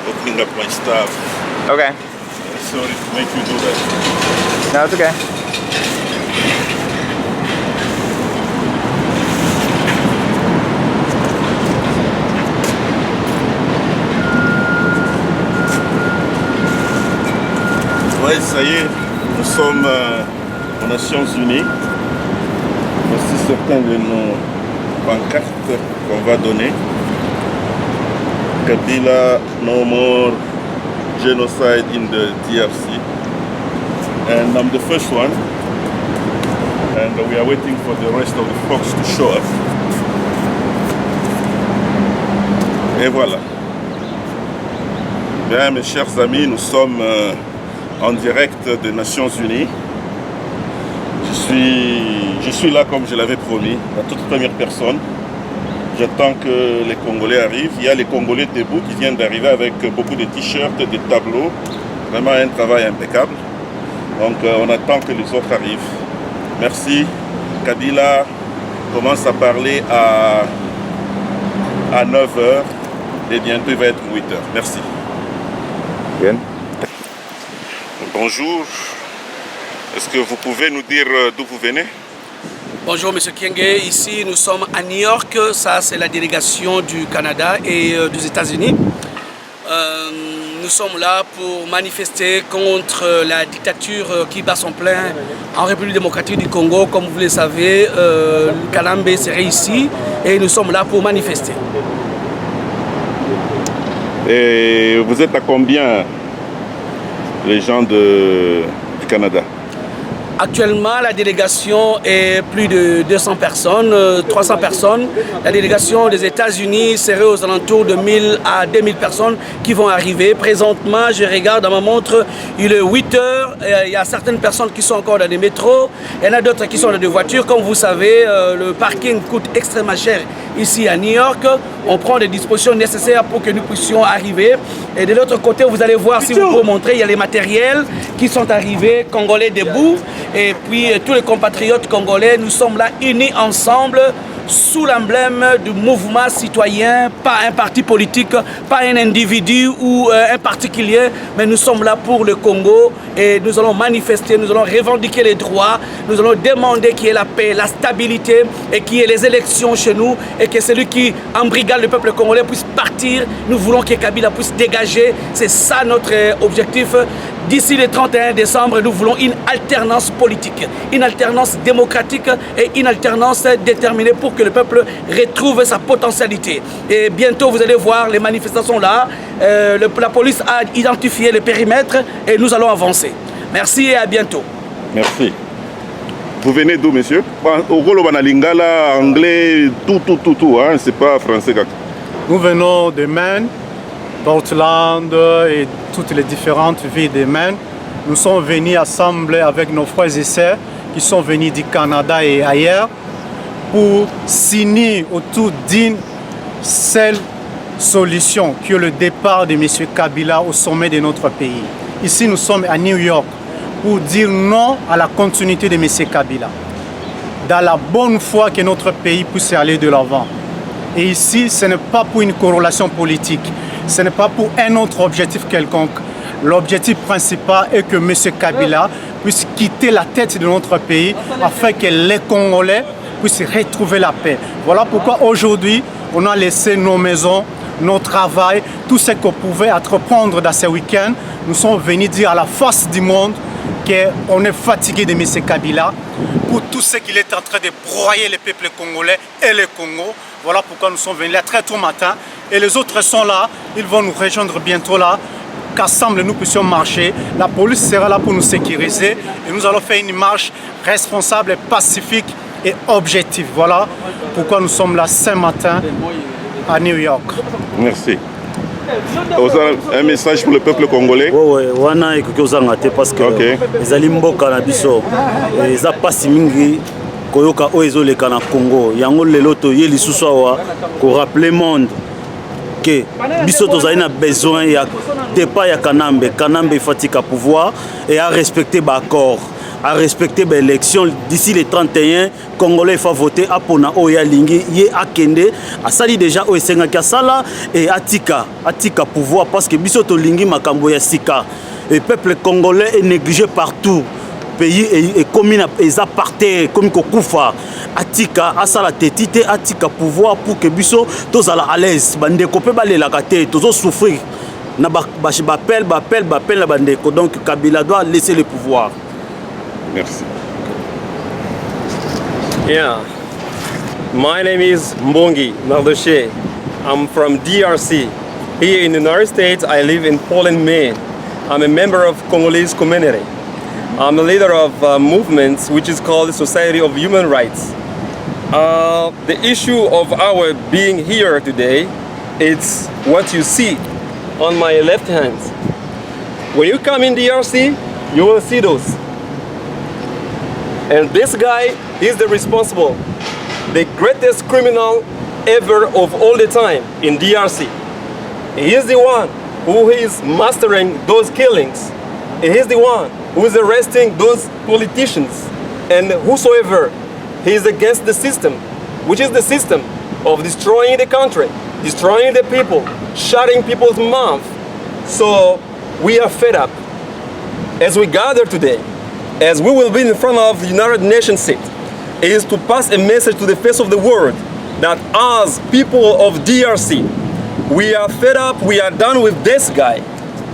opening up my stuff. Okay. Sorry to make you do that. No, it's okay. Ouais, ça y est, nous sommes aux Nations Unies. Voici certains de nos pancartes qu'on va donner. Kabila, no more genocide in the DRC. And I'm the first one. And we are waiting for the rest of the folks to show up. Et voilà. Bien, mes chers amis, nous sommes en direct des Nations Unies. Je suis là comme je l'avais promis, la toute première personne. J'attends que les Congolais arrivent. Il y a les Congolais debout qui viennent d'arriver avec beaucoup de t-shirts, des tableaux. Vraiment un travail impeccable. Donc on attend que les autres arrivent. Merci. Kabila commence à parler à 9h et bientôt il va être 8h. Merci. Bien. Bonjour. Est-ce que vous pouvez nous dire d'où vous venez? Bonjour M. Kyenge, ici nous sommes à New York, ça c'est la délégation du Canada et des États-Unis. Nous sommes là pour manifester contre la dictature qui bat son plein en République démocratique du Congo. Comme vous le savez, le Kanambe serait ici et nous sommes là pour manifester. Et vous êtes à combien les gens du Canada? Actuellement, la délégation est plus de 200 personnes, 300 personnes. La délégation des États-Unis serait aux alentours de 1000 à 2000 personnes qui vont arriver. Présentement, je regarde dans ma montre, il est 8 heures. Il y a certaines personnes qui sont encore dans des métros. Il y en a d'autres qui sont dans des voitures. Comme vous savez, le parking coûte extrêmement cher ici à New York. On prend des dispositions nécessaires pour que nous puissions arriver. Et de l'autre côté, vous allez voir, si vous pouvez montrer, il y a les matériels qui sont arrivés, Congolais debout. Et puis tous les compatriotes congolais, nous sommes là unis ensemble sous l'emblème du mouvement citoyen, pas un parti politique, pas un individu ou un particulier, mais nous sommes là pour le Congo et nous allons manifester, nous allons revendiquer les droits, nous allons demander qu'il y ait la paix, la stabilité et qu'il y ait les élections chez nous et que celui qui embrigade le peuple congolais puisse partir. Nous voulons que Kabila puisse dégager, c'est ça notre objectif. D'ici le 31 décembre, nous voulons une alternance politique, une alternance démocratique et une alternance déterminée pour que le peuple retrouve sa potentialité. Et bientôt, vous allez voir les manifestations là. La police a identifié le périmètre et nous allons avancer. Merci et à bientôt. Merci. Vous venez d'où, monsieur? Au Golo Lingala, anglais, tout, hein? C'est pas français. Nous venons de Maine, Portland et toutes les différentes villes de Maine. Nous sommes venus assembler avec nos frères et sœurs qui sont venus du Canada et ailleurs pour signer autour d'une seule solution qui est le départ de M. Kabila au sommet de notre pays. Ici, nous sommes à New York pour dire non à la continuité de M. Kabila, dans la bonne foi que notre pays puisse aller de l'avant. Et ici, ce n'est pas pour une corrélation politique, ce n'est pas pour un autre objectif quelconque. L'objectif principal est que M. Kabila puisse quitter la tête de notre pays afin que les Congolais puissent retrouver la paix. Voilà pourquoi aujourd'hui, on a laissé nos maisons, nos travail, tout ce qu'on pouvait entreprendre dans ce week-end. Nous sommes venus dire à la face du monde qu'on est fatigué de M. Kabila pour tout ce qu'il est en train de broyer le peuple congolais et le Congo. Voilà pourquoi nous sommes venus là très tôt matin. Et les autres sont là, ils vont nous rejoindre bientôt là, qu'ensemble nous puissions marcher. La police sera là pour nous sécuriser et nous allons faire une marche responsable, pacifique et objective. Voilà pourquoi nous sommes là ce matin à New York. Merci. Un message pour le peuple congolais? Oui, wana ekoki ozanga te parce que ezali mboka na biso eza pasi mingi koyoka oyo ezoleka na Congo. Yango lelo toye lisusu awa ko rappeler monde que biso tozali na besoin ya départ ya Kanambe. Kanambe fatika pouvoir et à respecter ba accord. à respecter l'élection d'ici les 31 Congolais faut voter à Pona Oya Lingi Ye Akende a sali déjà au Senga Kasala et Atika pouvoir parce que bisoto Lingi Makambo ya Sika le peuple congolais est négligé partout pays et commune et aparté comme Kokufa Atika asala tétité Atika pouvoir pour que biso tous à l'aise bande kopé balé la kate tous souffrir na bapel la bandeko donc Kabila doit laisser le pouvoir. Merci. Yeah, my name is Mbongi Mardoché. I'm from DRC. Here in the United States, I live in Poland, Maine. I'm a member of Congolese community. I'm a leader of movements which is called the Society of Human Rights. The issue of our being here today, it's what you see on my left hand. When you come in DRC, you will see those. And this guy is the responsible, the greatest criminal ever of all the time in DRC. He is the one who is mastering those killings. He is the one who is arresting those politicians and whosoever he is against the system, which is the system of destroying the country, destroying the people, shutting people's mouth. So we are fed up. As we gather today, as we will be in front of the United Nations seat, is to pass a message to the face of the world that as people of DRC, we are fed up, we are done with this guy.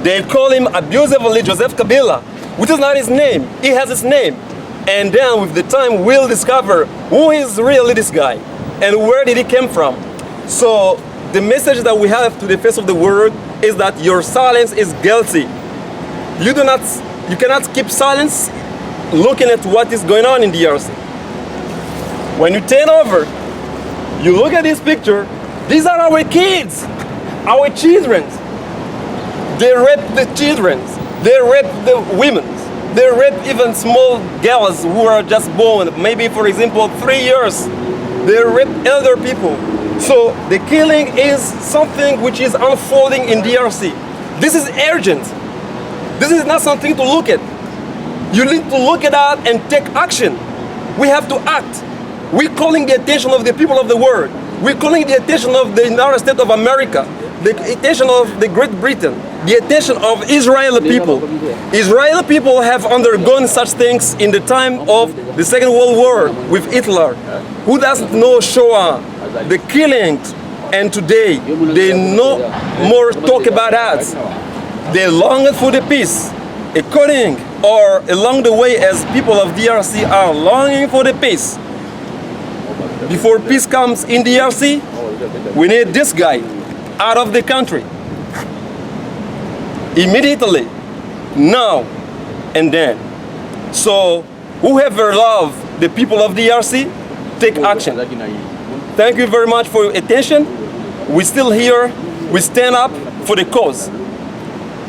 They call him abusively Joseph Kabila, which is not his name. He has his name. And then with the time, we'll discover who is really this guy and where did he come from. So the message that we have to the face of the world is that your silence is guilty. You cannot keep silence looking at what is going on in DRC. When you turn over, you look at this picture, these are our kids, our children. They rape the children, they rape the women, they rape even small girls who are just born, maybe for example 3 years. They rape elder people. So the killing is something which is unfolding in DRC. This is urgent. This is not something to look at. You need to look at that and take action. We have to act. We're calling the attention of the people of the world. We're calling the attention of the United States of America, the attention of the Great Britain, the attention of Israeli people. Israeli people have undergone such things in the time of the Second World War with Hitler. Who doesn't know Shoah? The killings, and today they no more talk about that. They long for the peace, according or along the way as people of DRC are longing for the peace. Before peace comes in DRC, we need this guy out of the country. Immediately, now and then. So whoever loves the people of DRC, take action. Thank you very much for your attention. We're still here. We stand up for the cause.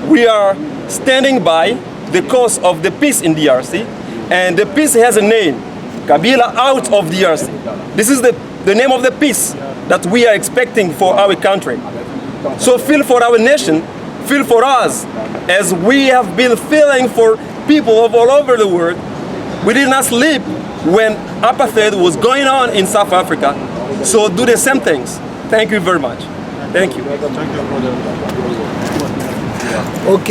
We are standing by the cause of the peace in DRC, and the peace has a name, Kabila out of DRC. This is the name of the peace that we are expecting for our country. So feel for our nation, feel for us, as we have been feeling for people of all over the world. We did not sleep when apartheid was going on in South Africa. So do the same things. Thank you very much. Thank you. Ok,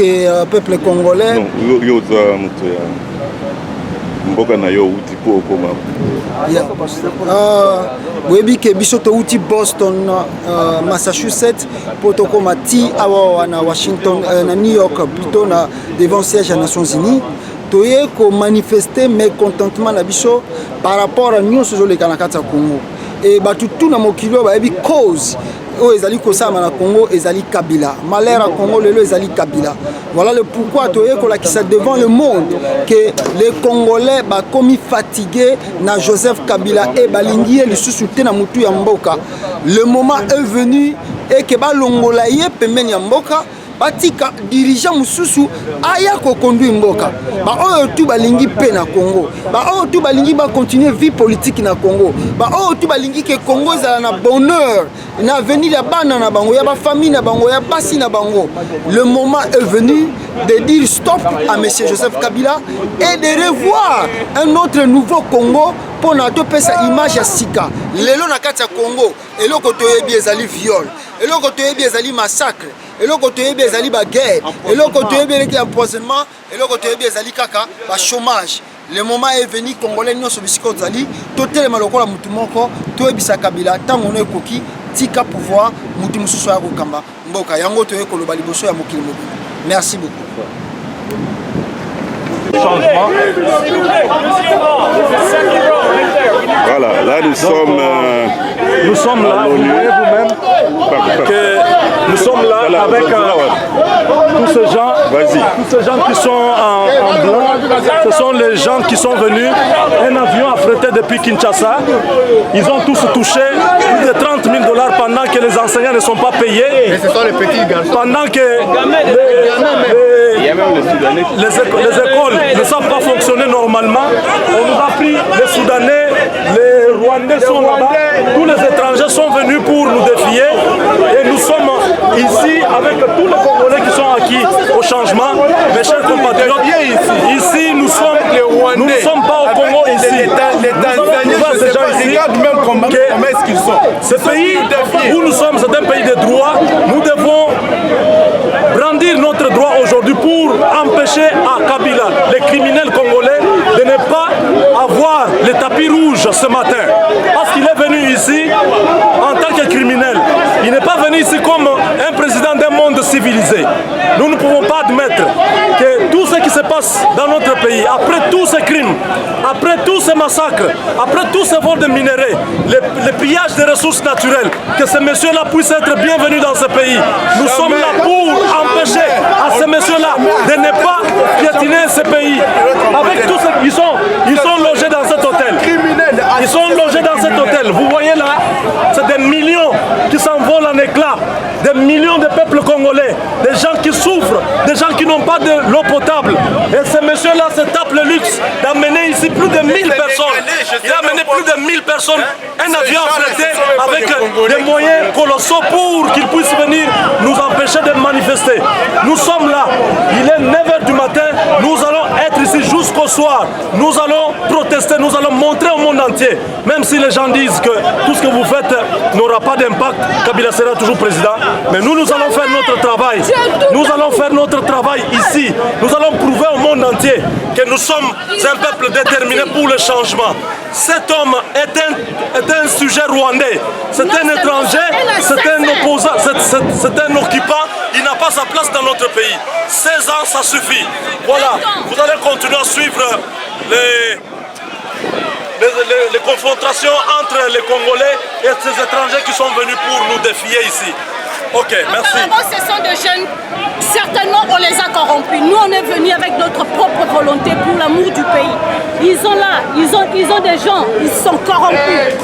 peuple congolais. Non, yo za mtu ya mboka na yo uti po okoma. Webi ke biso to uti Boston, Massachusetts, po to koma ti awa na Washington, na New York, plutôt na devant siège des Nations Unies. Toye ko manifester mécontentement na biso par rapport à nyonso zo le kanakata Congo. Et batu tout na mokilo ba ebi cause o ezali kosama na Congo ezali Kabila. Malheur à Congo lelo ezali Kabila. Voilà le pourquoi toye ko lakisa devant le monde que les Congolais ba komi fatigués na Joseph Kabila et balingi lisusu te na mutu ya mboka. Le moment est venu et que ba longola ye pembeni ya mboka batika dirigeant mususu aya ko conduire mboka ba oyo tu balingi pe na Congo ba oyo tu balingi ba continuer vie politique na Congo ba oyo tu balingi ke Congo ezala na bonheur na avenir ya bana na bango ya ba famille na bango ya basi na bango. Le moment est venu de dire stop à monsieur Joseph Kabila et de revoir un autre nouveau Congo pour na to pesa image ya sika lelo na kati ya Congo eloko toyebi ezali viol eloko toyebi ezali massacre eloko toyebi ezali ba guerre eloko toyebi eleki empoisonnement eloko toyebi ezali kaka ba chômage. Le moment est venu Congolais nyonso bisiko zali totelema lokola mutu moko toyebisa Kabila tango no ekoki tika pouvoir mutu mususu ya kokamba mboka yango toye koloba liboso ya mokili moko. Merci beaucoup. Changement. Voilà, là nous sommes là, vous-même, nous sommes là avec tous ces gens qui sont en blanc. Ce sont les gens qui sont venus. Un avion affrété depuis Kinshasa. Ils ont tous touché plus de 30 000 $ pendant que les enseignants ne sont pas payés. Et ce sont les petits garçons. Pendant que les écoles ne savent pas fonctionner normalement. On nous a pris les Soudanais, les Rwandais sont là-bas. Tous les étrangers sont venus pour nous défier. Et nous sommes ici avec tous les Congolais qui sont acquis au changement. Mes chers compatriotes, ici nous ne sommes pas au Congo ici. Regarde même comment est-ce qu'ils sont. Ce pays où nous sommes, c'est un pays de droit. Nous devons brandir notre droit aujourd'hui pour empêcher à Kabila, les criminels congolais, de ne pas avoir le tapis rouge ce matin. Parce qu'il est venu ici en tant que criminel. Il n'est pas venu ici comme un président d'un monde civilisé. Nous ne pouvons pas admettre que tout ce qui se passe dans notre pays, après tous ces crimes, après tous ces massacres, après tous ces vols de minerais, le pillage des ressources naturelles, que ces messieurs-là puissent être bienvenus dans ce pays. Nous sommes là pour empêcher à ces messieurs-là de ne pas piétiner ce pays. Avec tous ceux qui sont logés dans cet hôtel. Ils sont logés dans cet hôtel. Vous voyez là, c'est des millions qui s'envolent en éclats. Des millions de peuples congolais. Des gens qui souffrent. Des gens qui n'ont pas de l'eau potable. Et ces messieurs-là se tapent le luxe d'amener ici plus de 1000 personnes. Il a amené plus de 1000 personnes. Un avion affrété avec des moyens colossaux pour qu'ils puissent venir nous empêcher de manifester. Nous sommes là. Il est 9h du matin. Nous allons être ici jusqu'au soir. Nous allons protester. Nous allons montrer au monde entier. Même si les gens disent que tout ce que vous faites n'aura pas d'impact, Kabila sera toujours président. Mais nous allons faire notre travail. Nous allons faire notre travail ici. Nous allons prouver au monde entier que nous sommes un peuple déterminé pour le changement. Cet homme est un sujet rwandais. C'est un étranger, c'est un opposant, c'est un occupant. Il n'a pas sa place dans notre pays. 16 ans, ça suffit. Voilà, vous allez continuer à suivre les confrontations entre les Congolais et ces étrangers qui sont venus pour nous défier ici. Ok, merci. Apparemment, ce sont des jeunes, certainement on les a corrompus. Nous, on est venus avec notre propre volonté pour l'amour du pays. Ils sont là, ils ont des gens, ils sont corrompus.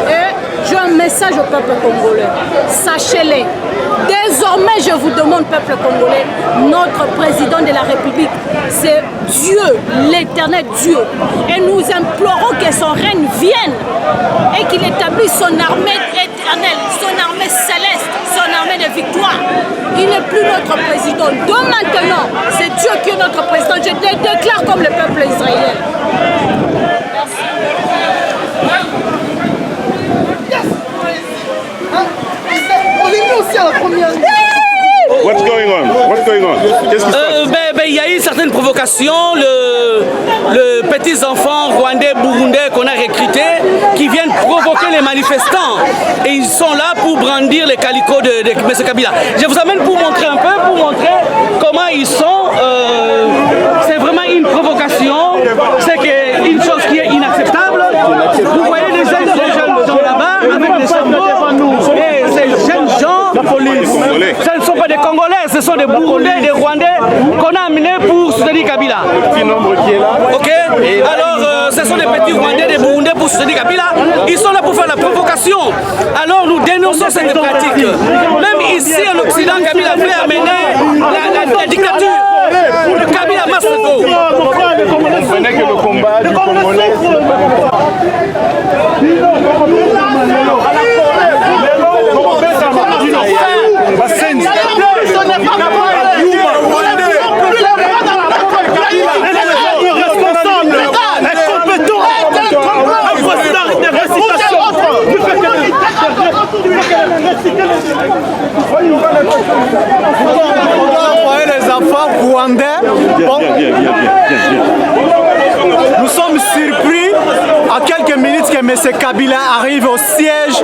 Et j'ai un message au peuple congolais. Sachez-les. Désormais, je vous demande, peuple congolais, notre président de la République, c'est Dieu, l'éternel Dieu. Et nous implorons que son règne vienne et qu'il établisse son armée éternelle, son armée céleste, son armée de victoire. Il n'est plus notre président. Donc maintenant, c'est Dieu qui est notre président. Je le déclare comme le peuple israélien. Merci. What's going on? What's going on? Qu'est-ce qui se passe? Il y a eu certaines provocations. Le petits enfants rwandais, burundais qu'on a recrutés qui viennent provoquer les manifestants. Et ils sont là pour brandir les calicots de M. Kabila. Je vous amène pour montrer un peu, pour montrer comment ils sont. C'est vraiment une provocation. C'est une chose qui est inacceptable. Vous voyez les jeunes gens là-bas avec des chameaux. Et ces jeunes gens, la police, ce ne sont pas des Congolais, ce sont des Burundais, des Rwandais qu'on a amenés pour soutenir Kabila. Ok. Alors, ce sont des petits Rwandais, des Burundais pour soutenir Kabila. Ils sont là pour faire la provocation. Alors, nous dénonçons cette pratique. Même ici en Occident, Kabila fait amener la dictature de Kabila Massago. Ce n'est que le combat du Congolais. Envoyer les enfants rwandais. Nous sommes surpris à quelques minutes que M. Kabila arrive au siège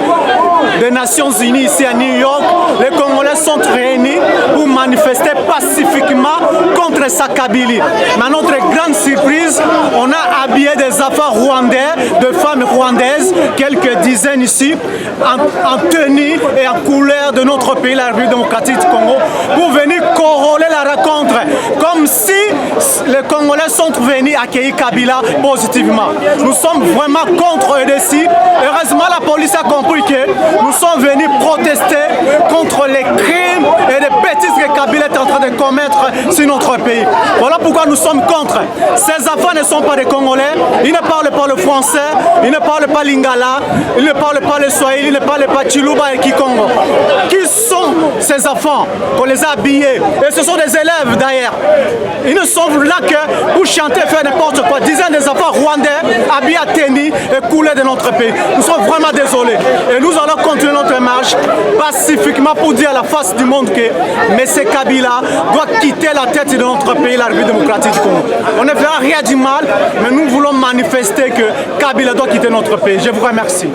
des Nations Unies ici à New York. Les Congolais sont réunis pour manifester pacifiquement contre sa Kabylie. Mais à notre grande surprise, on a habillé des enfants rwandais, de femmes rwandaises, quelques dizaines ici, en tenue et en couleur de notre pays, la République démocratique du Congo, pour venir corroler la rencontre, comme si les Congolais sont venus accueillir Kabila positivement. Nous sommes vraiment contre eux d'ici. Heureusement, la police a compris que nous sommes venus protester contre les crimes et les bêtises que Kabila est en train de commettre sur notre pays. Voilà pourquoi nous sommes contre. Ces enfants ne sont pas des Congolais, ils ne parlent pas le français, ils ne parlent pas l'ingala, ils ne parlent pas le swahili, ils ne parlent pas Chiluba et Kikongo. Qui sont ces enfants qu'on les a habillés? Et ce sont des élèves d'ailleurs. Ils ne sont là que pour chanter, faire n'importe quoi. Dizaines des enfants rwandais habillés à tennis et coulés de notre pays. Nous sommes vraiment désolés. Et nous allons continuer notre marche pacifiquement pour dire à la face du monde que M. Kabila doit quitter la tête de notre pays, la République démocratique du Congo. On ne fera rien du mal, mais nous voulons manifester que Kabila doit quitter notre pays. Je vous remercie.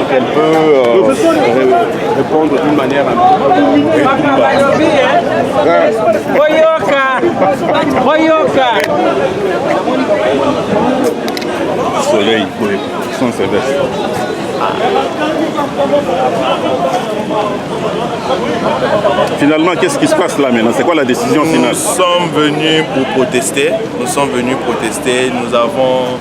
Elle peut répondre d'une manière soleil sans sévère. Finalement, qu'est-ce qui se passe là maintenant? C'est quoi la décision finale? Nous sommes venus pour protester. Nous sommes venus protester. Nous avons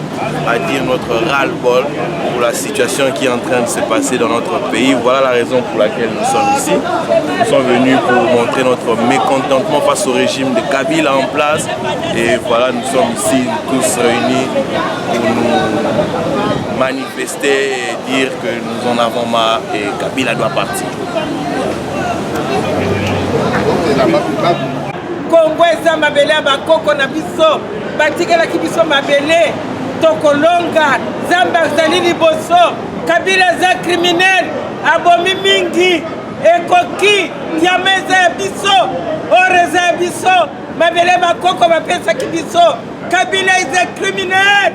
à dire notre ras-le-bol pour la situation qui est en train de se passer dans notre pays. Voilà la raison pour laquelle nous sommes ici. Nous sommes venus pour montrer notre mécontentement face au régime de Kabila en place. Et voilà, nous sommes ici tous réunis pour nous manifester et dire que nous en avons marre et Kabila doit partir. Congo eza mabele ya bakoko na biso batikelaki biso mabele tokolonga Nzambe azali liboso. Kabila eza criminel abomi mingi ekoki tiama eza ya biso ore eza ya biso mabele ya bakoko bapesaki biso. Kabila eza criminel.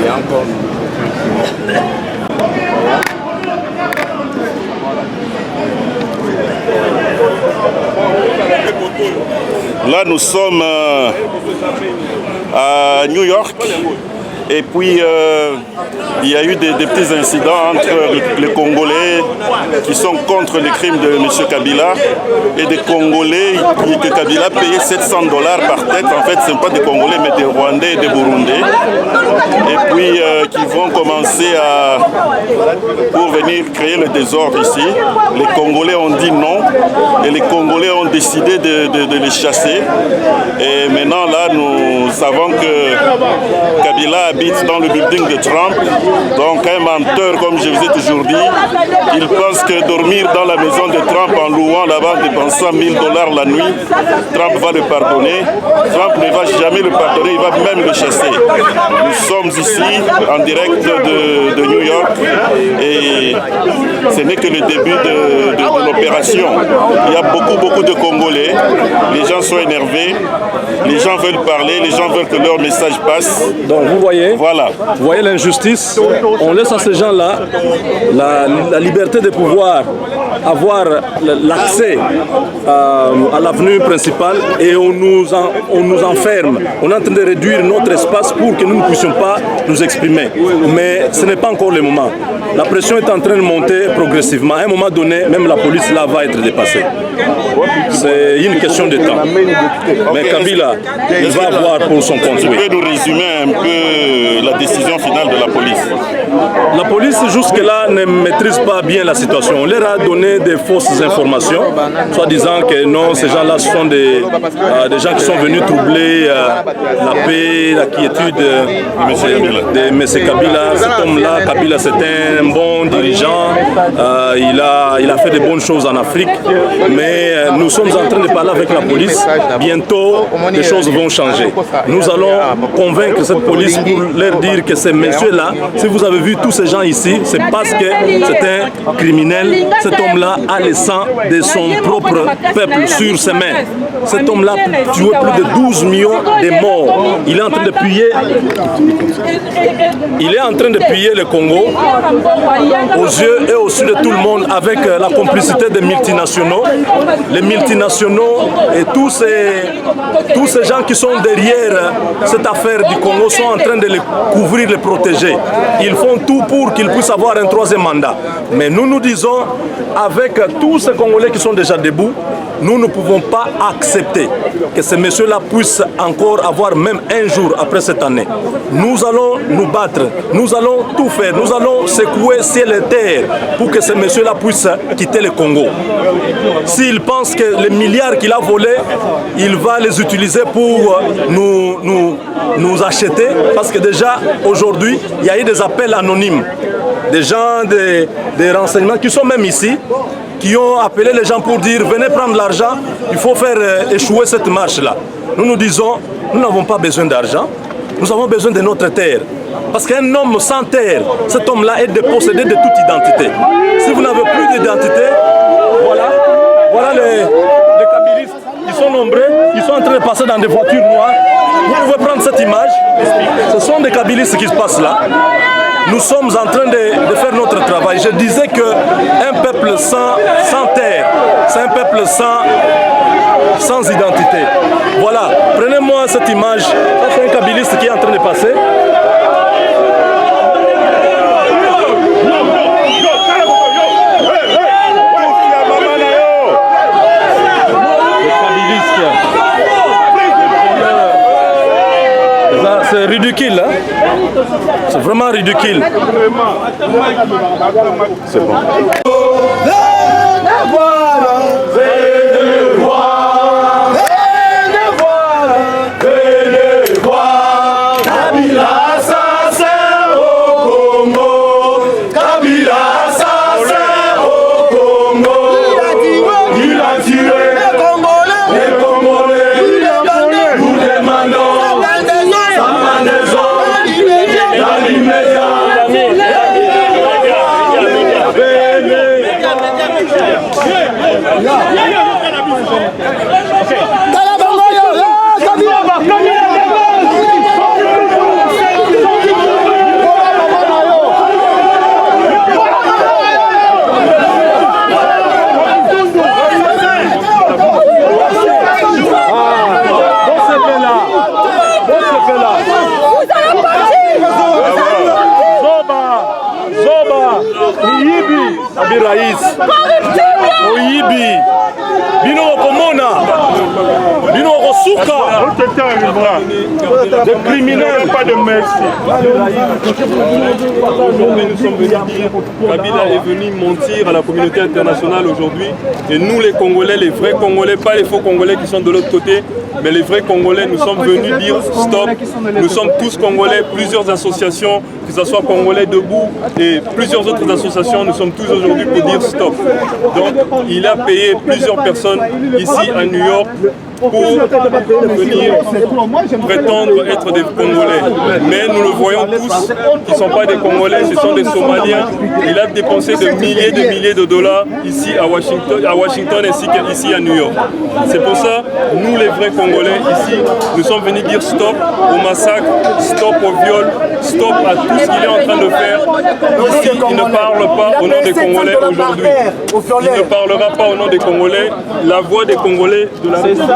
Et encore Là, nous sommes à New York et puis il y a eu des petits incidents entre les Congolais qui sont contre les crimes de M. Kabila et des Congolais que Kabila payait $700 par tête. En fait, ce ne sont pas des Congolais mais des Rwandais et des Burundais. Et puis qui vont commencer pour venir créer le désordre ici. Les Congolais ont dit non et les Congolais ont décidé de les chasser. Et maintenant là, nous savons que Kabila habite dans le building de Trump. Donc un menteur, comme je vous ai toujours dit, il pense que dormir dans la maison de Trump en louant là-bas, en dépensant $1000 la nuit, Trump va le pardonner. Trump ne va jamais le pardonner, il va même le chasser. Nous sommes ici en direct de New York et ce n'est que le début de l'opération. Il y a beaucoup de Congolais, les gens sont énervés, les gens veulent parler, les gens veulent que leur message passe. Donc vous voyez, voilà. Vous voyez l'injustice, on laisse à ces gens-là la liberté de pouvoir avoir l'accès à l'avenue principale et on nous enferme. On est en train de réduire notre espace pour que nous ne puissions pas nous exprimer. Mais ce n'est pas encore le moment. La pression est en train de monter progressivement. À un moment donné, même la police là va être dépassée. C'est une question de temps. Mais Kabila, il va avoir pour son compte. Tu peux nous résumer un peu la décision finale de la police? La police jusque-là ne maîtrise pas bien la situation. On leur a donné des fausses informations, soit disant que non, ces gens-là sont des gens qui sont venus troubler la paix, la quiétude de M. Kabila. Cet homme-là, Kabila, c'est un bon dirigeant. Il a fait de bonnes choses en Afrique. Mais nous sommes en train de parler avec la police. Bientôt, les choses vont changer. Nous allons convaincre cette police pour leur dire que ces messieurs-là, si vous avez vu tous ces gens ici, c'est parce que c'est un criminel. Cet homme-là a le sang de son propre peuple sur ses mains. Cet homme-là a tué plus de 12 millions de morts. Il est en train de piller le Congo aux yeux et au su de tout le monde avec la complicité des multinationaux. Les multinationaux et tous ces gens qui sont derrière cette affaire du Congo sont en train de les couvrir, les protéger. Ils font tout pour qu'ils puissent avoir un troisième mandat. Mais nous disons, avec tous ces Congolais qui sont déjà debout, nous ne pouvons pas accepter que ces messieurs-là puissent encore avoir même un jour après cette année. Nous allons nous battre, nous allons tout faire, nous allons secouer ciel et terre pour que ces messieurs-là puissent quitter le Congo. S'ils pensent que les milliards qu'il a volés, il va les utiliser pour nous acheter, parce que déjà aujourd'hui, il y a eu des appels anonymes, des gens des renseignements qui sont même ici, qui ont appelé les gens pour dire venez prendre l'argent, il faut faire échouer cette marche-là. Nous disons, nous n'avons pas besoin d'argent, nous avons besoin de notre terre. Parce qu'un homme sans terre, cet homme-là est dépossédé de toute identité. Si vous n'avez plus d'identité, voilà les kabylistes, ils sont nombreux, ils sont en train de passer dans des voitures noires. Vous pouvez prendre cette image, ce sont des kabylistes qui se passent là. Nous sommes en train de faire notre travail. Je disais qu'un peuple sans terre, c'est un peuple sans identité. Voilà, prenez-moi cette image. C'est un kabyliste qui est en train de passer. C'est ridicule, hein? C'est vraiment ridicule. C'est bon. Des criminels, pas de merci. Aujourd'hui, nous sommes venus dire Kabila est venu mentir à la communauté internationale aujourd'hui. Et nous, les Congolais, les vrais Congolais, pas les faux Congolais qui sont de l'autre côté, mais les vrais Congolais, nous sommes venus dire stop. Nous sommes tous Congolais, plusieurs associations, que ce soit Congolais debout et plusieurs autres associations, nous sommes tous aujourd'hui pour dire stop. Donc, il a payé plusieurs personnes ici à New York pour venir prétendre être des Congolais. Mais nous le voyons tous, qui ne sont pas des Congolais, ce sont des Somaliens. Il a dépensé de milliers de dollars ici à Washington ainsi qu'ici à New York. C'est pour ça, nous les vrais Congolais ici, nous sommes venus dire stop au massacre, stop au viol, stop à tout ce qu'il est en train de faire. Ici, il ne parle pas au nom des Congolais aujourd'hui. Il ne parlera pas au nom des Congolais. La voix des Congolais de la République.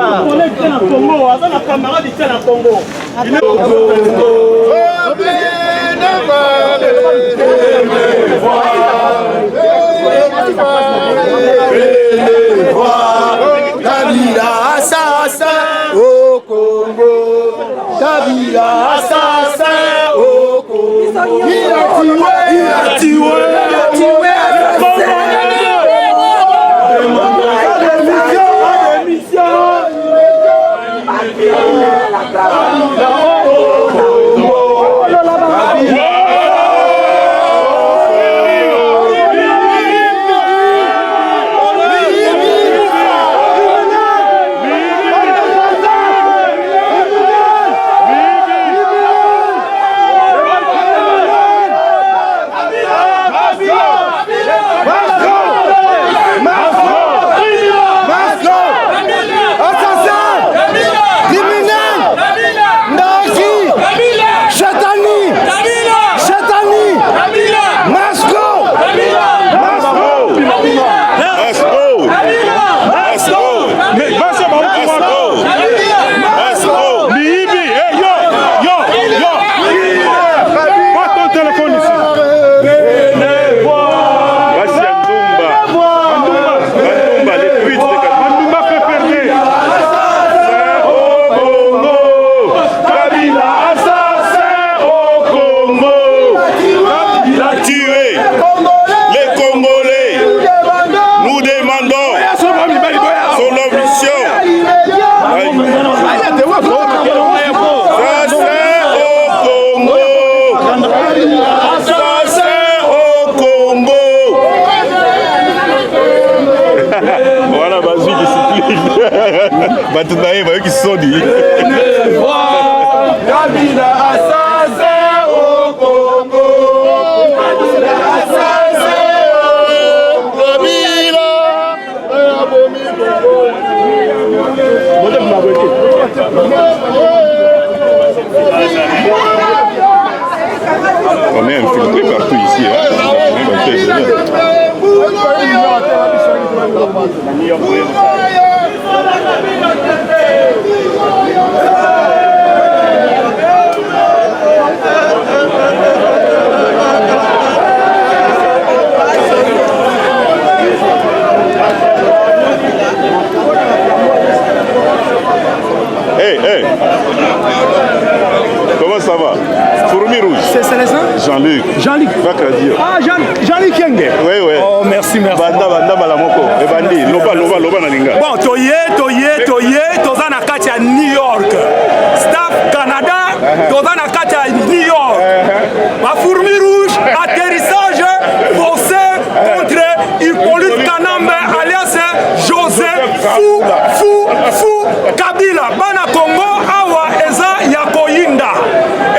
Kabila assassin au Congo. Kabila assassin au Congo. Il a tué. Batunaye, qui sont dit. Kabila assassin au Congo. Kabila assassin au Kabila. On est infiltré partout ici. Hey. Comment ça va? Fourmi rouge. C'est Célestin? Jean-Luc. Vacradio. Ah, Jean-Luc Kenge. Oui. Oh, merci. Banda malamoko. Ebandi, loba na linga. Bon, toye, toza na kati ya New York. Staff Canada, toza na kati ya New York. Ma fourmi rouge, atterrissage forcé contre Hippolyte Kanambe, alias Joseph Fou Kabila. Bana Congo, awa eza ya koyinda.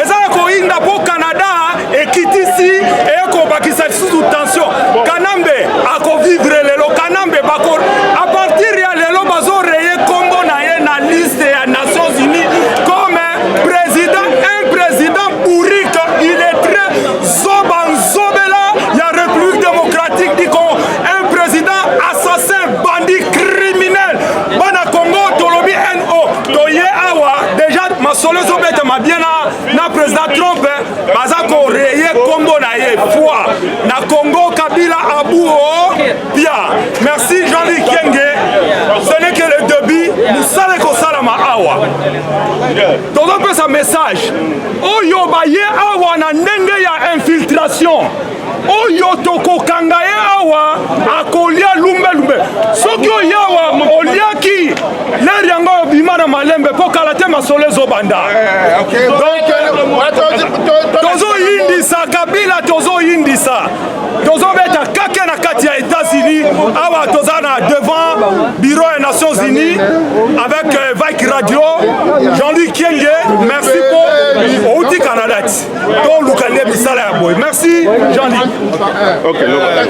Eza ya koyinda po Canada, ekitisi, eko bakisa sous tension. Kanambe, ako vivre lelo. Kanambe, bako, a partir ya lelo, bazo reye kombo na ye na liste ya Nations Unies comme un président bourrique, il est très zobela, ya République démocratique du Congo, un président assassin, bandit, criminel. Bana Congo, tolobi NO, toye awa, déjà, ma solo zobete ma bien na président Trump, bazako reye kombo na ye, foi, na Congo, Kabila, Abouo, bien. Merci Jean-Luc Kenge, ce n'est que le début, nous savons que ça ma awa. Donc on peut sa message. Oyo baye awa na ndenge ya infiltration. Oyo toko kangaye awa akolia lumbe. Soki oyawa oliaki leri yango bimana malembe po kalate masole zobanda. Donc tozo yindisa Kabila tozo yindisa. Tozo beta kake na kati ya États-Unis awa tozana devant bureau des Nations Unies avec Radio, Jean-Luc Kienge, merci pour Outi Canada. Merci Jean-Luc.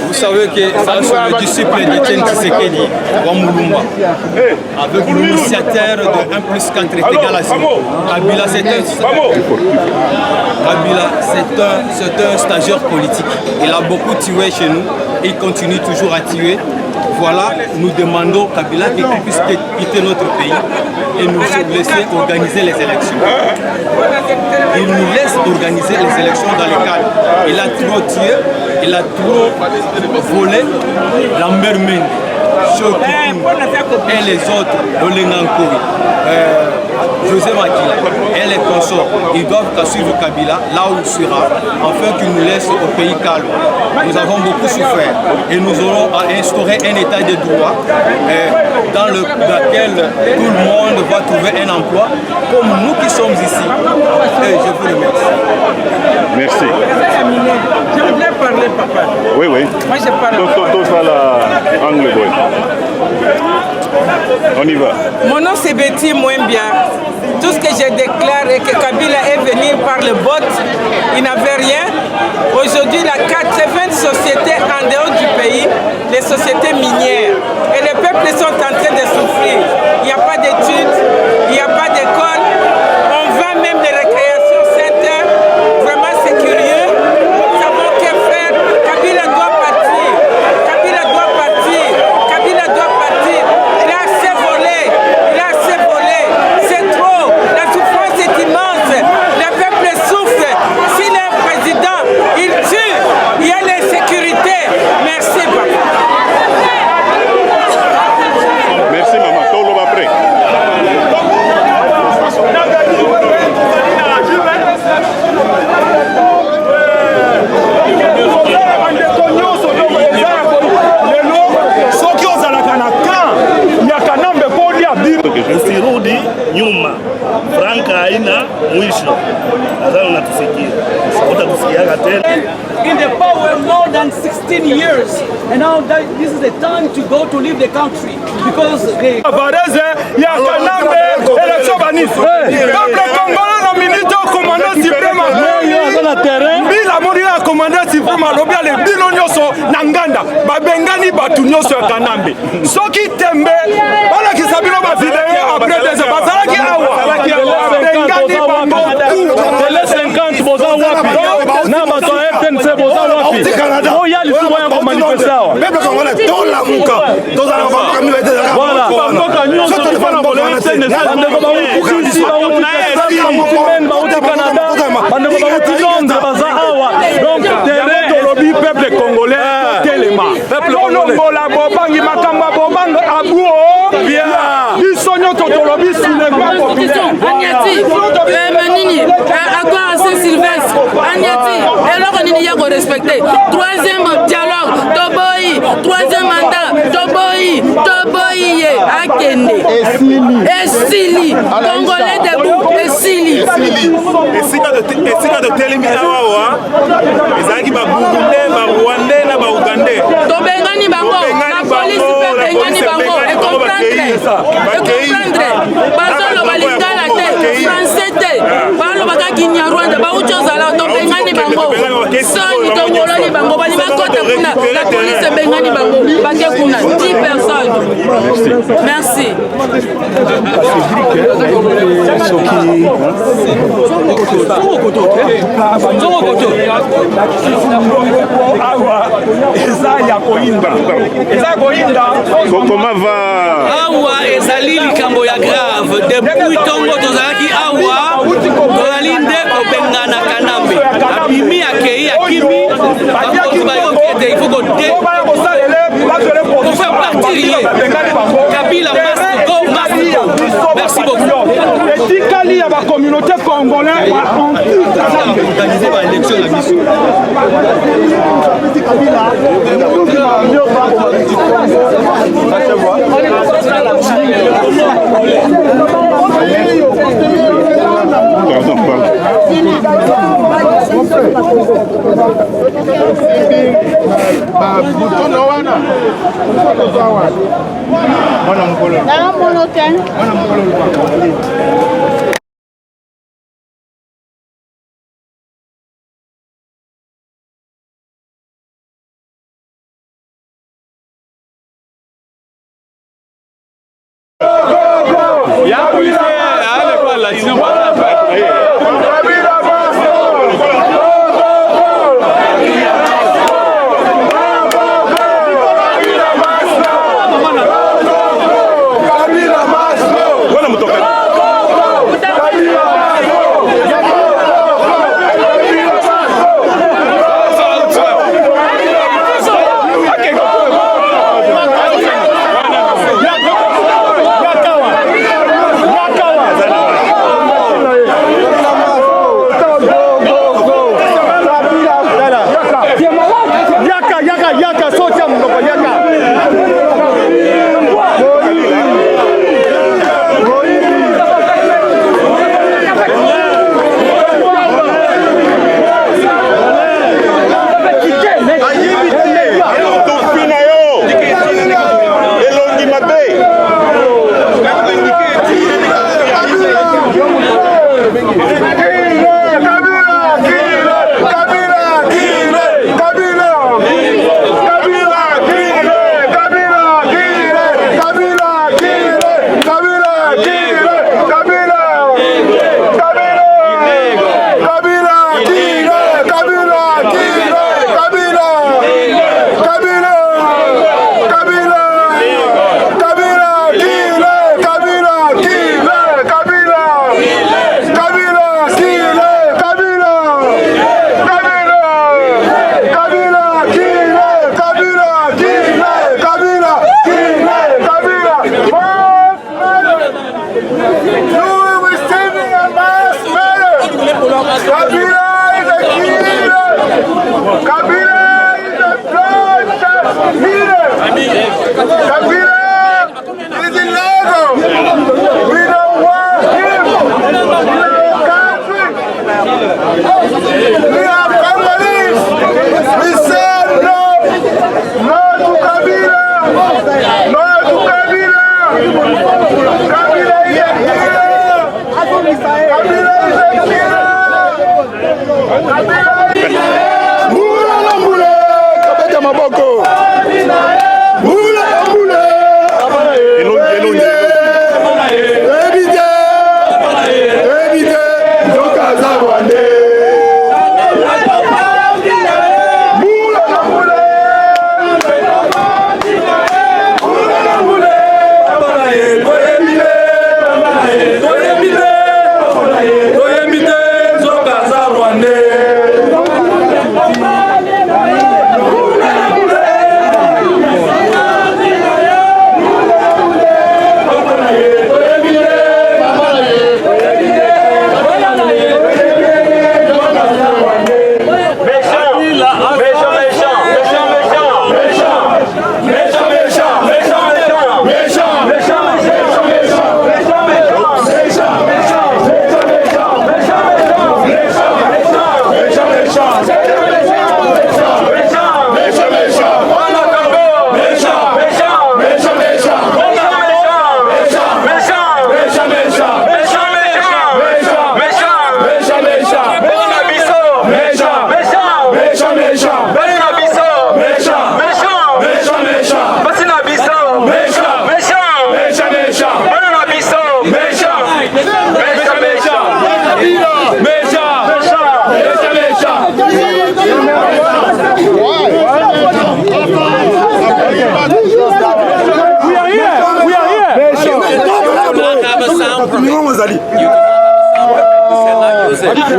Vous savez que ça c'est le disciple d'Etienne Tshisekedi, Wamulumba, avec l'initiateur de 1+4 est égal à 0. Kabila, c'est un stagiaire politique. Il a beaucoup tué chez nous et il continue toujours à tuer. Voilà, nous demandons Kabila qu'il puisse quitter notre pays et nous laisser organiser les élections. Il nous laisse organiser les élections dans les cadres. Il a trop tué, il a trop volé Lambert Mende, et les autres, Olengankori, José Makila et les consorts. Ils doivent suivre Kabila là où il sera, afin qu'il nous laisse au pays calme. Nous avons beaucoup souffert et nous aurons à instaurer un état de droit dans lequel tout le monde va trouver un emploi, comme nous qui sommes ici. Et je vous remercie. Merci. J'aimerais parler, papa. Oui, oui. Moi, je parle. Tout ça, là, angle, oui. On y va. Mon nom, c'est Betty Mouembia. Tout ce que je déclare est que Kabila est venu par le vote. Il n'avait rien. Aujourd'hui, il y a 80 sociétés en dehors du pays, les sociétés minières. Et les peuples sont en train de souffrir. Il n'y a pas d'études, il n'y a pas d'école. On vend même des récréations centres. Vraiment, c'est curieux. Nous savons que faire. Kabila doit partir. Kabila doit partir. Kabila doit partir. Il a assez volé. Il a assez volé. C'est trop. La souffrance est immense. Le peuple souffre. S'il est un président, il tue. Il y a l'insécurité. Merci, papa. Merci, maman. Tout le va après. Usirudi nyuma, Franka haina mwisho. Nadhani unatusikia. Utatusikiaga tena. In the power more than 16 years, and now this is the time to go to leave the country because they. Varese ya Kanambe élection banis. Peuple congolais nominité au commandant suprême. Bila moria commandant suprême lobia le bino nyoso nanganda babengani batu nyoso ya Kanambe. Soki tembe bala kisabino ba vidéo après des bazalaki awa. Bengani bango tele 50 boza wapi na bato FNC boza wapi oya lisuba ya manifestation peuple congolais dans la muka dans la banque nous était là voilà banque nous sommes pas dans le FNC bandeko ba uti ba uti men ba uti Canada bandeko ba uti Londres baza awa donc terrain tolobi peuple congolais telema peuple congolais la bobangi makamba bobanga abuo bien bisonyo tolobi soulèvement populaire Agnati Manini à quoi Saint-Sylvestre Agnati et alors on y a qu'on respecter troisième dialogue Toboyi troisième mandat Toboyi Akende Esili Congolais debout Esili esika de telemi awa ezalaki ba Burundais ba Rwandais na ba Ougandais tobengani bango la police peut bengani bango et comprendre bazolo balingala te français te balo bakaki nya Rwanda ba uchozala tobengani bango soni tongoloni bango bali bakota kuna la police bengani bango bake kuna 10 personnes merci Comment va? Awa ezali likambo ya grave depuis tongo tozalaki awa tozali nde kobengana Kanambe abimi akei akimi bakozi bayoki ete il faut faire partir Kabila must go. Merci beaucoup. Etikali ya ba communauté congolaise organiser ba élection la mission. Pardon.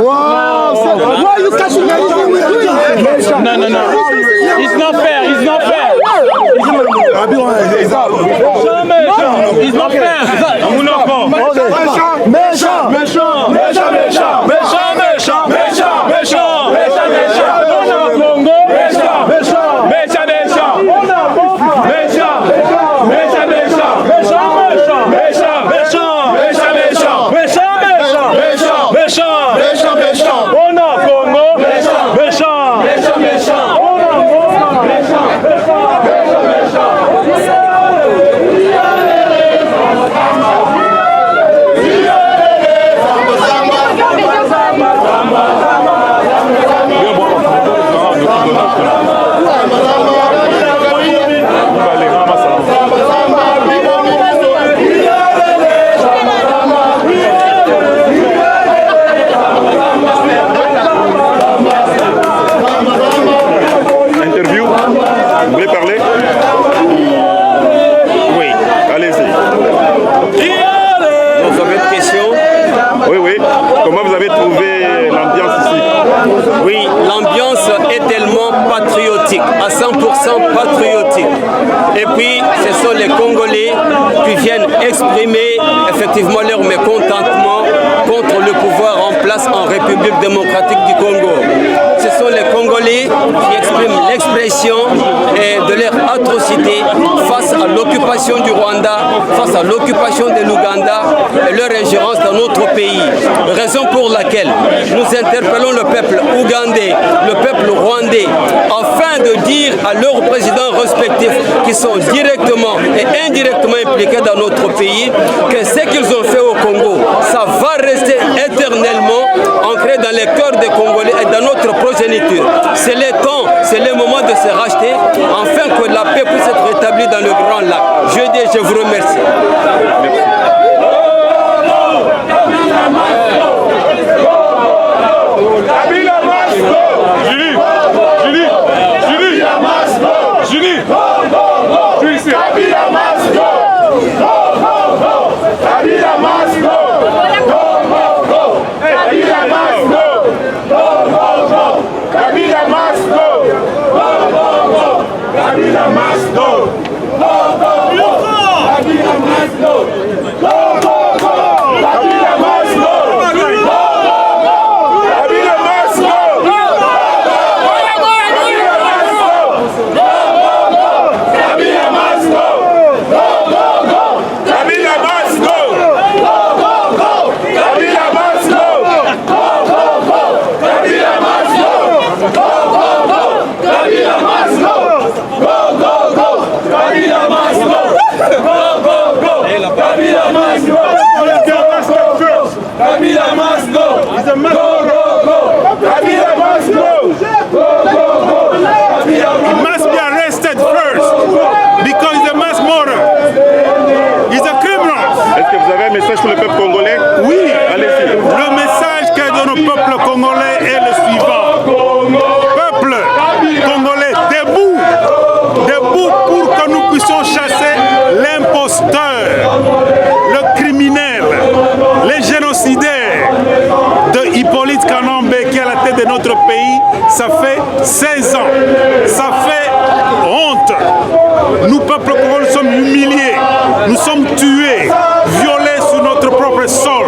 Why are you catching me? No. It's not fair. It's not fair. It's not fair. Méchant, patriotiques. Et puis, ce sont les Congolais qui viennent exprimer effectivement leur mécontentement contre le pouvoir en place en République démocratique du Congo. Ce sont les Congolais qui expriment l'expression de leur atrocité face à l'occupation du Rwanda, face à l'occupation de l'Ouganda et leur ingérence dans notre pays. Raison pour laquelle nous interpellons le peuple ougandais, le peuple rwandais, afin de dire à leurs présidents respectifs qui sont directement et indirectement impliqués dans notre pays que ce qu'ils ont fait au Congo, ça va rester éternellement ancré dans les cœurs des Congolais et dans notre progéniture. C'est le temps, c'est le moment de se racheter afin que la paix puisse être rétablie dans le Grand Lac. Je vous remercie. Merci. Message pour le peuple congolais? Oui, allez-y. Le message que donne au peuple congolais est le suivant. Peuple congolais, debout, debout pour que nous puissions chasser l'imposteur, le criminel, les génocidaires de Hippolyte Kanambe qui est à la tête de notre pays. Ça fait 16 ans. Ça fait honte. Nous, peuple congolais, sommes humiliés. Nous sommes tués, violés sur notre propre sol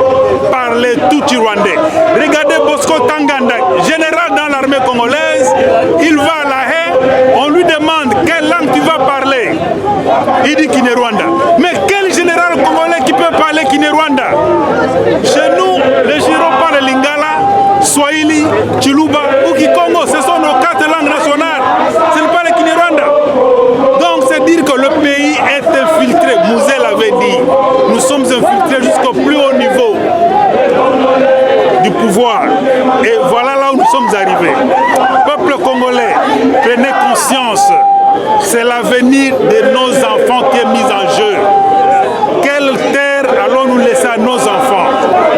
par les Tutsi-Rwandais. Regardez Bosco Tanganda, général dans l'armée congolaise, il va à la haie, on lui demande quelle langue tu vas parler. Il dit Kinyarwanda. Mais quel général congolais qui peut parler Kinyarwanda? Chez nous, les Giro parlent Lingala, Swahili, Chiluba ou Kikongo. Ce sont nos 4 langues nationales. Ce n'est pas le Kinyarwanda. Donc c'est dire que le pays est infiltré. Mouzel avait dit, nous sommes infiltrés jusqu'au plus haut niveau du pouvoir. Et voilà là où nous sommes arrivés. Peuple congolais, prenez conscience. C'est l'avenir de nos enfants qui est mis en jeu. Quelle terre allons-nous laisser à nos enfants?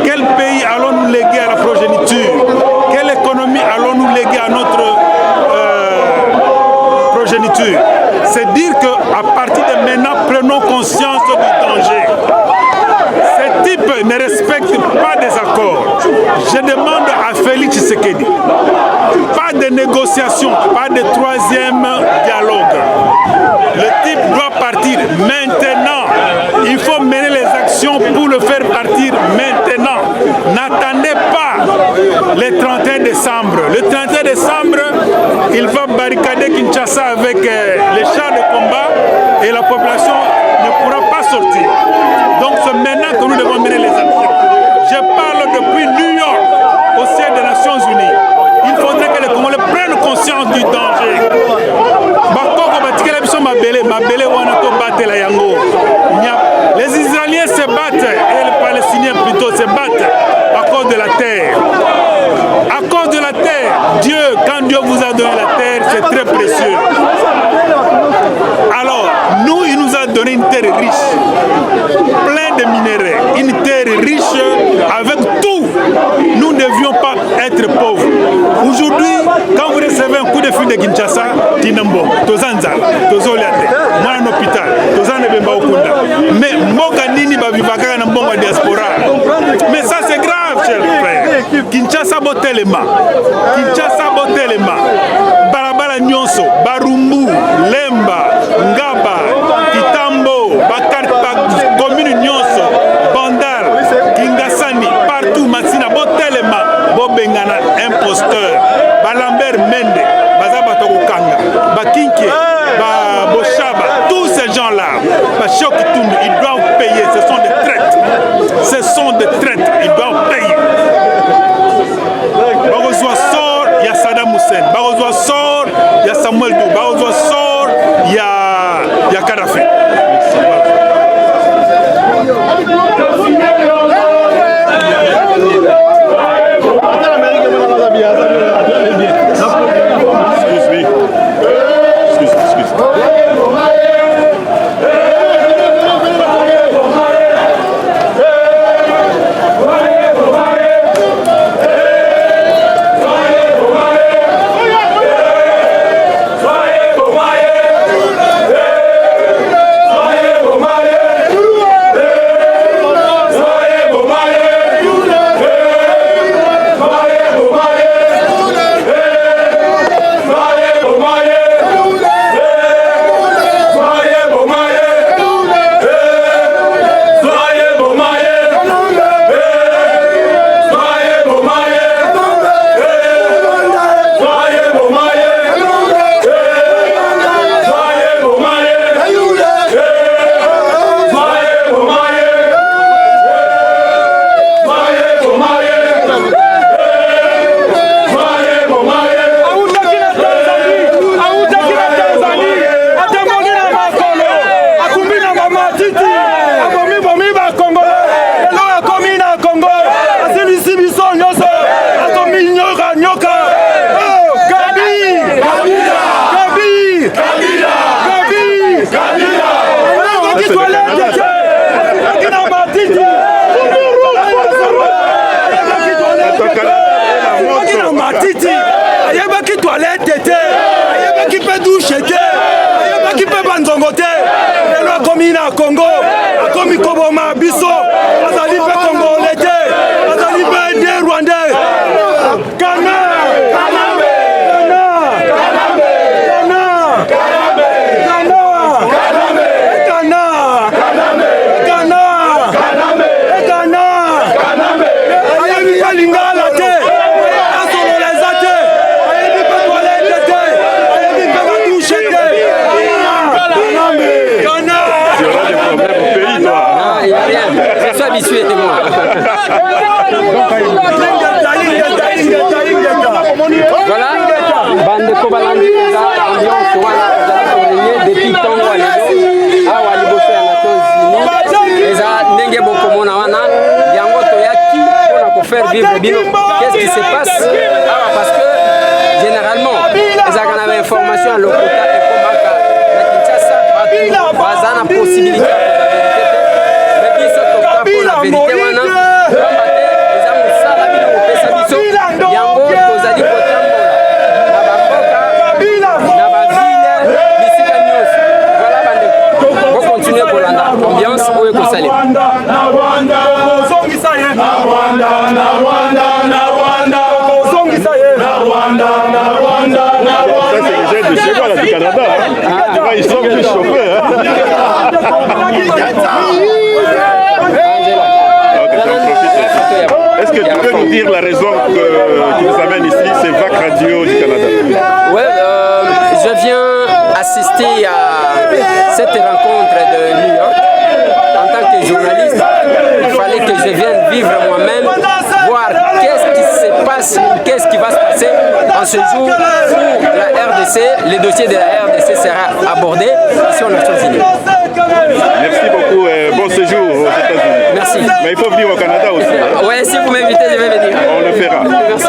Quel pays allons-nous léguer à la progéniture? Quelle économie allons-nous léguer à notre progéniture? C'est dire qu'à partir de maintenant, prenons conscience du danger. Ces types ne respectent pas des accords. Je demande à Félix Tshisekedi, pas de négociation, pas de troisième dialogue. Le type doit partir maintenant. Il faut mener les actions pour le faire partir maintenant. N'attendez pas le 31 décembre. Le 31 décembre, il va barricader Kinshasa avec les chars de combat et la population ne pourra pas sortir. Donc c'est maintenant que nous devons mener les actions. Je parle depuis New York, au siège des Nations Unies. Il faudrait que les Congolais prennent conscience du danger. Les Israéliens se battent et les Palestiniens plutôt se battent à cause de la terre. À cause de la terre, Dieu, quand Dieu vous a donné la terre, c'est très précieux. Alors, nous, il nous a donné une terre riche, plein de minéraux, une terre riche avec tout. Nous ne devions pas être pauvres. Aujourd'hui, quand vous recevez un coup de fil de Kinshasa, Tinambo, Tozanza, Tozoliate, moi un hôpital, Tozane Bemba Okunda. Mais Moka Nini Babivaka na Mbongo diaspora. Mais ça c'est grave, cher frère. Kinshasa Botelema. Kinshasa Botelema. Barabara Nyonso, Barumbu, Moïse Kitumbi, ils doivent payer. Ce sont des traites. Ce sont des traites. Ils doivent payer. Barozwa sort, il y a Saddam Hussein. Barozwa sort, il y a Samuel Doe. Barozwa sort, il y a Kadhafi. Voilà, bande Kobalandi, ambiance depuis Tongo à Liboso ya Nations Unies. Eza ndenge bokomona wana yango toyaki pour faire vivre bino. Qu'est-ce qui se passe? Parce que généralement, eza kana information à Lokota et Komaka na Kinshasa, baza na possibilité mais biso toka pour la vérité wana. Canada, ils sont plus chauffés. Est-ce que tu peux nous dire la raison qui nous amène ici, c'est VAC Radio du Canada? Oui, je viens assister à cette rencontre de New York. En tant que journaliste, il fallait que je vienne vivre moi-même, voir qu'est-ce qui se passe, qu'est-ce qui va se passer en ce jour où la RDC, le dossier de la RDC sera abordé ici aux Nations Unies. Merci beaucoup et bon séjour aux États-Unis. Merci. Mais il faut venir au Canada aussi. Oui, si vous m'invitez, je vais venir. On le fera. Merci.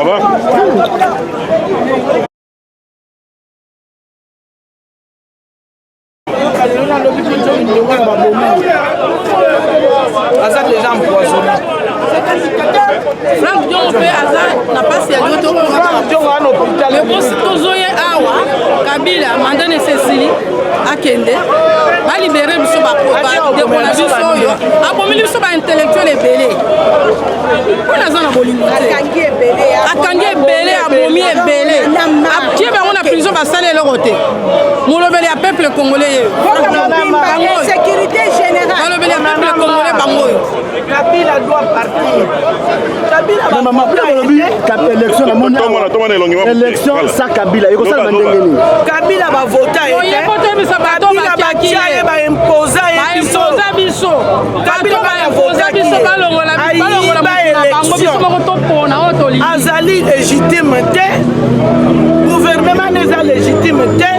Ça va? Azak les gens empoisonnés. Franck Dion fait Azak n'a pas servi au hôpital. Mais bon, si Tozoye Awa, Kabila, Mandane Cécilie, Akende, va libérer M. Bako, va décoller du soyo. Abominable sur intellectuel et belé. On a zone à Bolivie. Akangi est belé, Abomi est belé. Qui est on a prison va saler le côté. Mouloveli a peuple congolais. Sécurité générale. Mouloveli a peuple congolais Bangoy. Kabila doit partir. Kabila élection ça Kabila il ça mandengeni Kabila va voter Kabila va tirer va imposer biso Kabila va imposer biso balongola élection azali légitime te gouvernement n'est pas légitime te